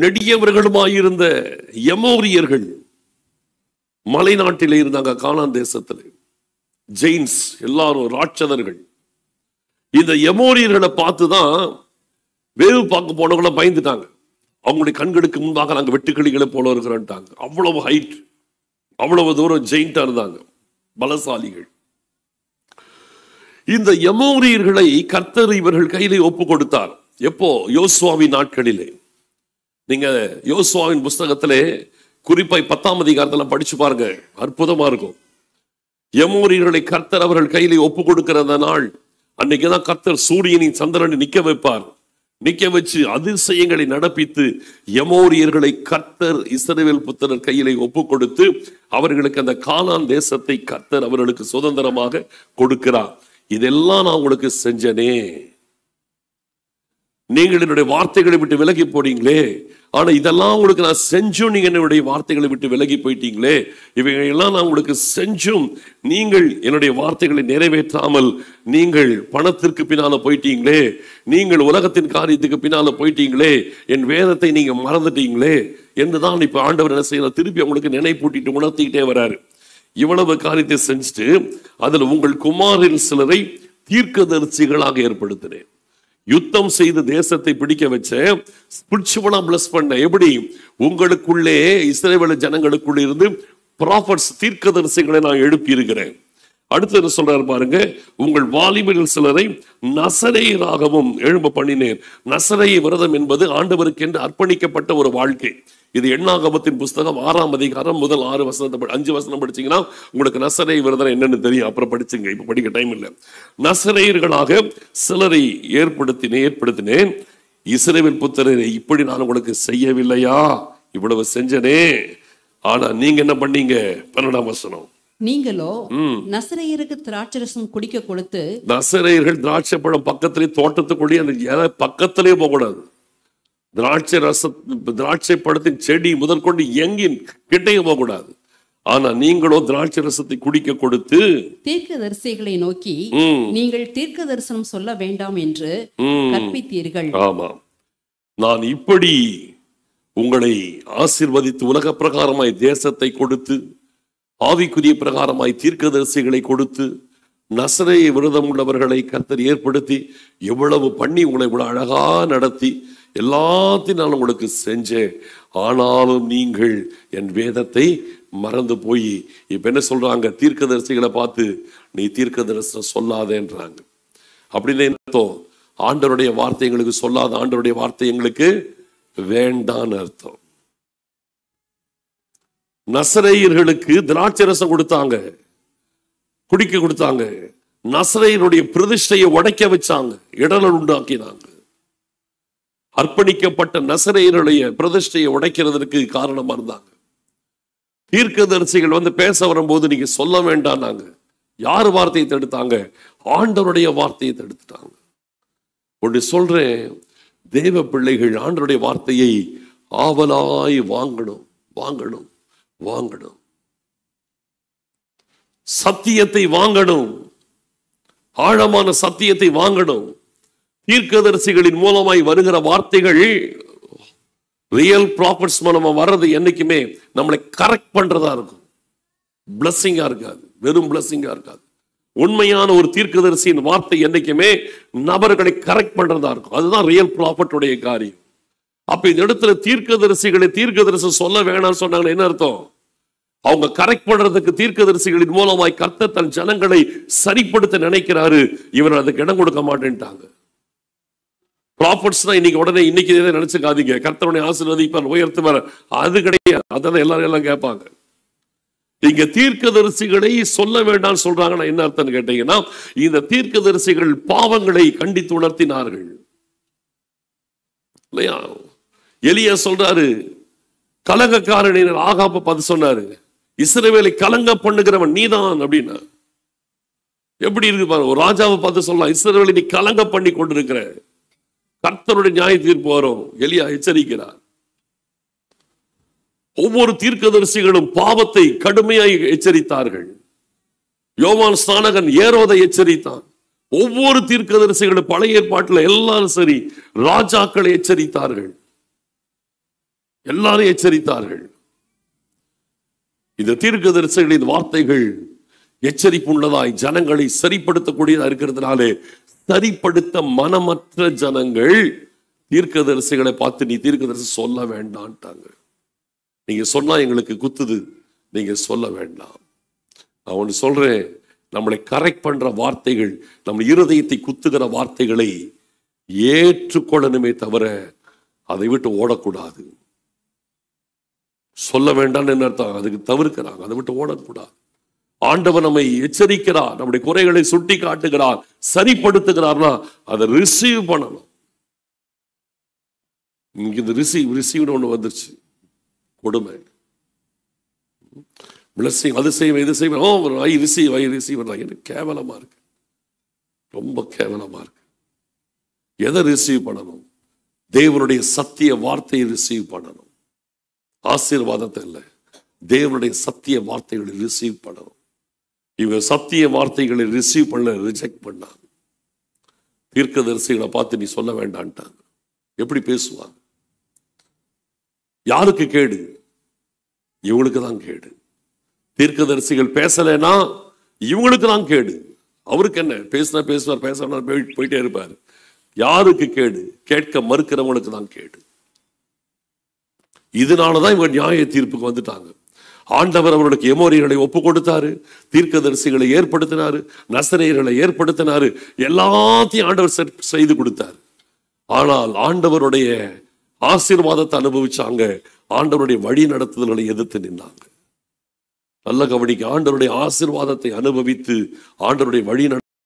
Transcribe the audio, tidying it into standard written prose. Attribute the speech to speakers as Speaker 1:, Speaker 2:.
Speaker 1: நெடியவர்களுமாயிருந்த எமோரியர்கள் மலை நாட்டிலே இருந்தாங்க. கானான் தேசத்தில் ஜெயின்ஸ் எல்லாரும் ராட்சதர்கள். இந்த எமோரியர்களை பார்த்துதான் வேவு பார்க்க போனவங்கள பயந்துட்டாங்க. அவங்களுடைய கண்களுக்கு முன்பாக நாங்கள் வெட்டுக்கிளிகளை போல இருக்கிறோன்ட்டாங்க. அவ்வளவு ஹைட், அவ்வளவு தூரம் ஜெயிண்டா இருந்தாங்க, பலசாலிகள். இந்த எமோரியர்களை கர்த்தர் இவர்கள் கையிலே ஒப்பு கொடுத்தார். எப்போ? யோசுவாவின் நாட்களிலே. நீங்க யோசுவாவின் புஸ்தகத்திலே குறிப்பாய் 10ஆம் அதிகாரத்தில் படிச்சு பாருங்க, அற்புதமா இருக்கும். எமோரியர்களை கர்த்தர் அவர்கள் கையிலே ஒப்பு கொடுக்கிற அந்த நாள் அன்னைக்குதான் கர்த்தர் சூரியனின் சந்திரனை நிக்க வைப்பார். நிக்க வச்சு அதிசயங்களை நடப்பித்து எமோரியர்களை கர்த்தர் இஸ்ரவேல் புத்திரர் கையிலே ஒப்பு கொடுத்து அவர்களுக்கு அந்த கானான் தேசத்தை கர்த்தர் அவர்களுக்கு சுதந்திரமாக கொடுக்கிறார். இதெல்லாம் நான் உங்களுக்கு செஞ்சனே, நீங்கள் என்னுடைய வார்த்தைகளை விட்டு விலகி போனீங்களே, ஆனா இதெல்லாம் உங்களுக்கு நான் செஞ்சும் நீங்க என்னுடைய வார்த்தைகளை விட்டு விலகி போயிட்டீங்களே, இவைகளெல்லாம் நான் உங்களுக்கு செஞ்சும் நீங்கள் என்னுடைய வார்த்தைகளை நிறைவேற்றாமல் நீங்கள் பணத்திற்கு பின்னால போயிட்டீங்களே, நீங்கள் உலகத்தின் காரியத்துக்கு பின்னால போயிட்டீங்களே, என் வேதத்தை நீங்க மறந்துட்டீங்களே என்றுதான் இப்ப ஆண்டவர் என்ன செய்யற, திருப்பி உங்களுக்கு நினைப்பூட்டிட்டு உணர்த்திக்கிட்டே வராரு. இவ்வளவு காரியத்தை செஞ்சுட்டு அதுல உங்கள் குமாரில் சிலரை தீர்க்கதரிசிகளாக ஏற்படுத்தினேன். யுத்தம் செய்து தேசத்தை பிடிக்க வச்ச, ஸ்பிரிச்சுவலா பிளஸ் பண்ண. எப்படி? உங்களுக்குள்ளே இஸ்ரவேல் ஜனங்களுக்குள்ள இருந்து ப்ராஃபட்ஸ் தீர்க்கதரிசிகளை நான் எழுப்பி இருக்கிறேன். அடுத்து என்ன சொல்றாரு பாருங்க, உங்கள் வாலிபரில் சிலரை நசரேயராகவும் எழும்ப பண்ணினேன். நசரேய விரதம் என்பது ஆண்டவருக்கு என்று அர்ப்பணிக்கப்பட்ட ஒரு வாழ்க்கை. இது எண்ணாகமத்தின் புஸ்தகம் 6ஆம் அதிகாரம் முதல் 5 வசனம் படிச்சீங்கன்னா உங்களுக்கு நசரேய விரதம் என்னன்னு தெரியும். அப்புறம் படிச்சுங்க, இப்ப படிக்க டைம் இல்லை. நசரேயர்களாக சிலரை ஏற்படுத்தினேன். இஸ்ரவேல் புத்திரரை இப்படி நான் உங்களுக்கு செய்யவில்லையா? இவ்வளவு செஞ்சனே, ஆனா நீங்க என்ன பண்ணீங்க? 12ஆம் வசனம்,
Speaker 2: நீங்களோ நசரேயருக்கு திராட்சரசம் குடிக்க கொடுத்து.
Speaker 1: நசரேயர்கள் திராட்சை பழம் பக்கத்திலே தோட்டத்துக்குள்ளேயே அந்த பக்கத்திலே போகக்கூடாது. திராட்சை பழத்தின் செடி முதற்கொண்டு எங்கின் கிட்டையும் போகக்கூடாது. ஆனா நீங்களோ திராட்சை ரசத்தை குடிக்க கொடுத்து
Speaker 2: தீர்க்கதரிசிகளை நோக்கி நீங்கள் தீர்க்க தரிசனம் சொல்ல வேண்டாம் என்று கற்பித்தீர்கள்.
Speaker 1: ஆமா, நான் இப்படி உங்களை ஆசீர்வதித்து உலக பிரகாரமாய் தேசத்தை கொடுத்து ஆவிக்குரிய பிரகாரமாய் தீர்க்கதரிசிகளை கொடுத்து நசரேய விரதம் உள்ளவர்களை கர்த்தர் ஏற்படுத்தி எவ்வளவு பண்ணி உங்களை இவ்வளவு அழகா நடத்தி எல்லாத்தையும் நான் உங்களுக்கு செஞ்சேன். ஆனாலும் நீங்கள் என் வேதத்தை மறந்து போய் இப்ப என்ன சொல்றாங்க? தீர்க்கதரிசிகளை பார்த்து நீ தீர்க்க தரிசனம் சொல்லாதேன்றாங்க. அப்படின்னு அர்த்தம், ஆண்டவருடைய வார்த்தை எங்களுக்கு சொல்லாத, ஆண்டவருடைய வார்த்தை எங்களுக்கு வேண்டான்னு அர்த்தம். நசரேயர்களுக்கு திராட்சை ரசம் கொடுத்தாங்க, குடிக்க கொடுத்தாங்க. நசரேயனுடைய பிரதிஷ்டையை உடைக்க வச்சாங்க, இடரல் உண்டாக்கினாங்க. அர்ப்பணிக்கப்பட்ட நசரேயருடைய பிரதிஷ்டையை உடைக்கிறதுக்கு காரணமா இருந்தாங்க. தீர்க்கதரிசிகள் வந்து பேச வரும்போது நீங்க சொல்ல வேண்டாம். நாங்க யார் வார்த்தையை தடுத்தாங்க? ஆண்டவருடைய வார்த்தையை தடுத்துட்டாங்க. ஒன்று சொல்றேன், தேவ பிள்ளைகள் ஆண்டவருடைய வார்த்தையை ஆவலாய் வாங்கணும், வாங்கணும், வாங்கணும். சத்தியத்தை வாங்கணும், ஆழமான சத்தியத்தை வாங்கணும். தீர்க்கதரிசிகளின் மூலமாய் வருகிற வார்த்தைகள் ரியல் ப்ராஃபிட்ஸ் மூலமா வர்றது என்னைக்குமே நம்மளை கரெக்ட் பண்றதா இருக்கும். பிளஸிங்கா இருக்காது, வெறும் பிளஸிங்கா இருக்காது. உண்மையான ஒரு தீர்க்கதரிசியின் வார்த்தை என்னைக்குமே நபர்களை கரெக்ட் பண்றதா இருக்கும். அதுதான் ரியல் ப்ராஃபிட்டுடைய காரியம். அப்ப இந்த இடத்துல தீர்க்கதரிசிகளை தீர்க்கதரிசனம் சொல்ல வேணாம்னு சொன்னாங்க. என்ன அர்த்தம்? அவங்க கரெக்ட் பண்றதுக்கு தீர்க்கதரிசிகளின் மூலமாய் கர்த்தர் தன் ஜனங்களை சரிப்படுத்த நினைக்கிறாரு. இவர் அதுக்கு இடம் கொடுக்க மாட்டேன்ட்டாங்க. ப்ராஃபிட்ஸ்னா இன்னைக்கு உடனே இன்னைக்கு நினைச்சுக்காதீங்க கர்த்தருடைய ஆசீர்வதிப்பார், உயர்த்துவார், அது கிடையாது. அதான் எல்லாரும் எல்லாம் கேட்பாங்க. இங்க தீர்க்கதரிசிகளை சொல்ல வேண்டாம் சொல்றாங்கன்னா என்ன அர்த்தம் கேட்டீங்கன்னா, இந்த தீர்க்கதரிசிகள் பாவங்களை கண்டித்து உணர்த்தினார்கள் இல்லையா? எலியா சொல்றாரு, கலங்கக்காரனை ஆகாப்ப பார்த்து சொன்னாரு, இஸ்ரவேலை கலங்க பண்ணுகிறவன் நீதான் அப்படின்னா. எப்படி இருக்கு பாருங்க, ஒரு ராஜாவை பார்த்து சொல்லலாம், இஸ்ரவேலை நீ கலங்க பண்ணி கொண்டிருக்கிற, கர்த்தருடைய நியாய தீர்ப்பு வரும். எலியா எச்சரிக்கிறார். ஒவ்வொரு தீர்க்கதரிசிகளும் பாவத்தை கடுமையாய் எச்சரித்தார்கள். யோவான் ஸ்நானகன் ஏரோதை எச்சரித்தான். ஒவ்வொரு தீர்க்கதரிசிகளும் பழைய ஏற்பாட்டில் எல்லாரும் சரி ராஜாக்களை எச்சரித்தார்கள். எல்லாரும் எச்சரித்தார்கள். இந்த தீர்க்கதரிசிகளின் வார்த்தைகள் எச்சரிப்புள்ளதாய் ஜனங்களை சரிப்படுத்தக்கூடியதா இருக்கிறதுனாலே சரிப்படுத்த மனமற்ற ஜனங்கள் தீர்க்கதரிசிகளை பார்த்து நீ தீர்க்கதரிசி சொல்ல வேண்டான்ட்டாங்க. நீங்க சொன்னா எங்களுக்கு குத்துது, நீங்க சொல்ல வேண்டாம். நான் ஒன்று சொல்றேன், நம்மளை கரெக்ட் பண்ற வார்த்தைகள், நம்ம இருதயத்தை குத்துகிற வார்த்தைகளை ஏற்றுக்கொள்ளணுமே தவிர அதை விட்டு ஓடக்கூடாது. சொல்ல வேண்டாம் என்ன அர்த்தம்? அதுக்கு தவிர்க்கிறாங்க, அதை விட்டு ஓடக்கூடாது. ஆண்டவர் நம்மை எச்சரிக்கிறார், நம்முடைய குறைகளை சுட்டி காட்டுகிறார், சரிப்படுத்துகிறார்னா அதை ரிசீவ் பண்ணணும். இங்க இந்த ரிசீவ்னு ஒண்ணு வந்துருச்சு, கொடுமை. பிளஸிங் அது செய்வேன் இது செய்வேன், ஐ ரிசீவ் எனக்கு கேவலமா இருக்கு, ரொம்ப கேவலமா இருக்கு. எதை ரிசீவ் பண்ணணும்? தேவனுடைய சத்திய வார்த்தையை ரிசீவ் பண்ணணும். ஆசீர்வாதத்தை இல்லை, தேவனுடைய சத்திய வார்த்தைகளை ரிசீவ் பண்ணணும். இவங்க சத்திய வார்த்தைகளை ரிசீவ் பண்ண ரிஜெக்ட் பண்ணாங்க. தீர்க்கதரிசிகளை பார்த்து நீ சொல்ல வேண்டான்ட்டாங்க. எப்படி பேசுவாங்க? யாருக்கு கேடு? இவங்களுக்கு தான் கேடு. தீர்க்கதரிசிகள் பேசலைன்னா இவங்களுக்கு தான் கேடு. அவருக்கு என்ன, பேசினா பேசுவார், பேச போயிட்டே இருப்பார். யாருக்கு கேடு? கேட்க மறுக்கிறவங்களுக்கு தான் கேடு. இதனாலதான் இவங்க நியாய தீர்ப்புக்கு வந்துட்டாங்க. ஆண்டவர் அவர்களுக்கு எமோரியர்களை ஒப்பு கொடுத்தாரு, தீர்க்கதரிசிகளை ஏற்படுத்தினாரு, நசரேயர்களை ஏற்படுத்தினாரு, எல்லாத்தையும் ஆண்டவர் செய்து கொடுத்தார். ஆனால் ஆண்டவருடைய ஆசீர்வாதத்தை அனுபவிச்சாங்க, ஆண்டவருடைய வழி நடத்துதல்களை எதிர்த்து நின்னாங்க. நல்ல கவனிக்க, ஆண்டவருடைய ஆசீர்வாதத்தை அனுபவித்து ஆண்டவருடைய வழி